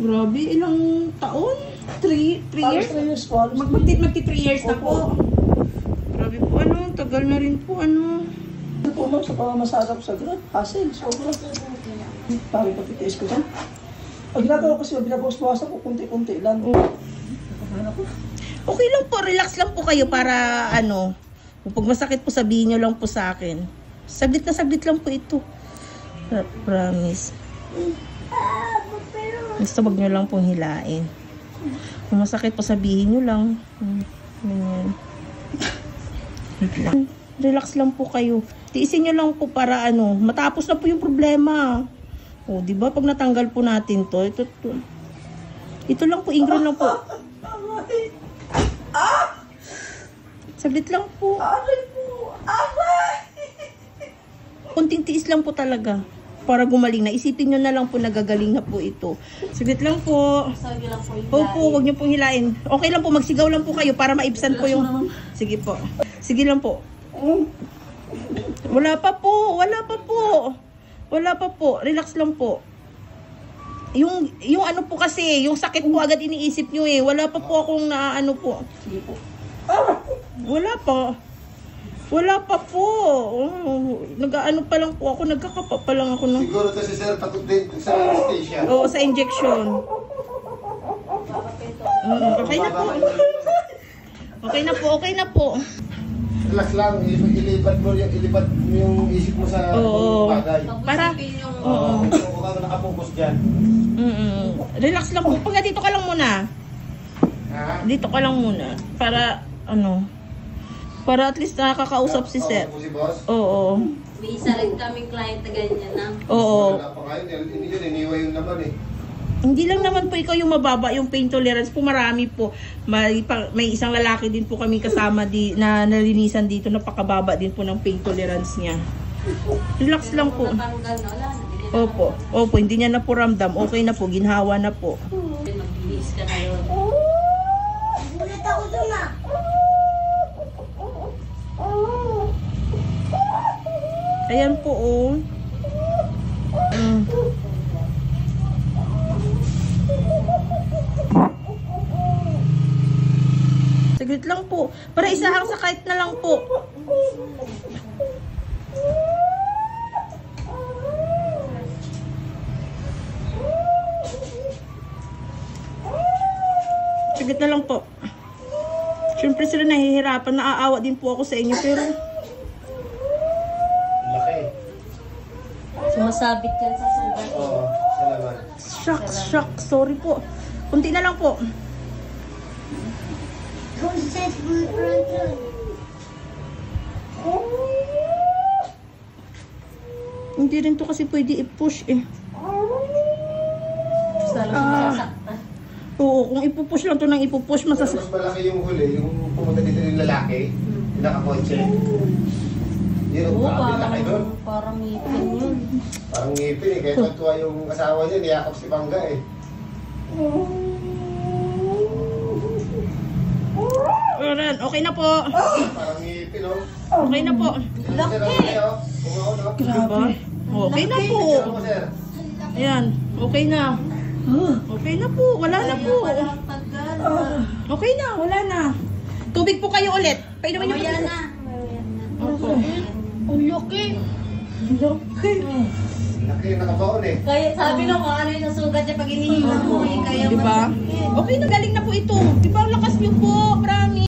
Grabe, ilang taon? 3 years? 3 years po. Magti 3 years na po. Grabe po, tagal na rin po, Ano po ma'am, sa pamamasarap sa grad, hassle, sobra. Bakit patitiis ko dyan? Ang ginagawa ko kasi, binabawas ko kunti-kunti lang. Okay lang po, relax lang po kayo para pag masakit po sabihin nyo lang po sa akin. Saglit na saglit lang po ito. Promise. Basta wag nyo lang pong hilain. Kung masakit po sabihin nyo lang. Ganyan. Relax lang po kayo. Tiisin nyo lang po para matapos na po yung problema. O, di ba? Pag natanggal po natin to, ito lang po, ingron lang po. Saglit lang po. Kunting tiis lang po talaga. Para gumaling na. Isipin nyo na lang po nagagaling na po ito. Saglit lang po. Sabi lang po hilain. Opo, huwag nyo pong hilain. Okay lang po, magsigaw lang po kayo para maibsan po yung... Sige po. Sige lang po. Wala pa po. Wala pa po. Wala pa po. Relax lang po. Yung po kasi, yung sakit po agad iniisip nyo eh. Wala pa po akong po. Sige po. Wala pa. Wala pa po. Nag-ano pa lang po ako, nagkakapa pa lang ako ng... Siguro kasi sir, takot din sa anesthesia. Oo, sa injection. Okay na po. Okay na po, okay na po. Relax lang, ilipat mo yung isip mo sa bagay. Para... Oo. Kung ka nakapokus dyan. Relax lang po. Pagka dito ka lang muna. Ha? Dito ka lang muna. Para, para at least nakakausap si sir. Si boss? Oo. May isa rin kaming client na ganyan na. Oo. Wala pa kayo, hindi yun, iniwan yung naman eh. Hindi lang naman po ikaw yung mababa, yung pain tolerance po marami po. May isang lalaki din po kami kasama na nalinisan dito, napakababa din po ng pain tolerance niya. Relax lang po. Natanggal na, wala na. Opo, hindi niya na po ramdam. Okay na po, ginhawa na po. Magbihis ka na yun. Ayan po, Saglit lang po. Para isahang sa kahit na lang po. Saglit na lang po. Siyempre sila nahihirapan. Naaawa din po ako sa inyo. Pero Laki. Sumasabit yan sa sugat. Oo, salamat. shucks. Sorry po. Kunti na lang po. Hindi rin to kasi pwede i-push eh. Sasaktan. Oo, kung ipupush lang to nang ipupush, Mas malaki yung huli, yung pumunta dito yung lalaki, yung nakakotse. Yun, Oo, grabe laki doon. parang ngipin yun. Parang ngipin eh, kaya tuwa yung asawa niya, niyakap si Bangga eh. Ayan, okay na po. Parang ngipin oh. Okay na po. Laki! Diba? Okay na po. Sir. Ayan, okay na. Okay na po, wala na po. Okay na, wala na. Tubig po kayo ulit. Painumin niyo po. Mamaya na. Opo. Ang laki. Laki, nakabaon eh. Kaya sabi nung kung ano yung nasugat niya pag inihila mo eh. Kaya Diba? masakit. Okay na, galing na po ito. Diba, ang lakas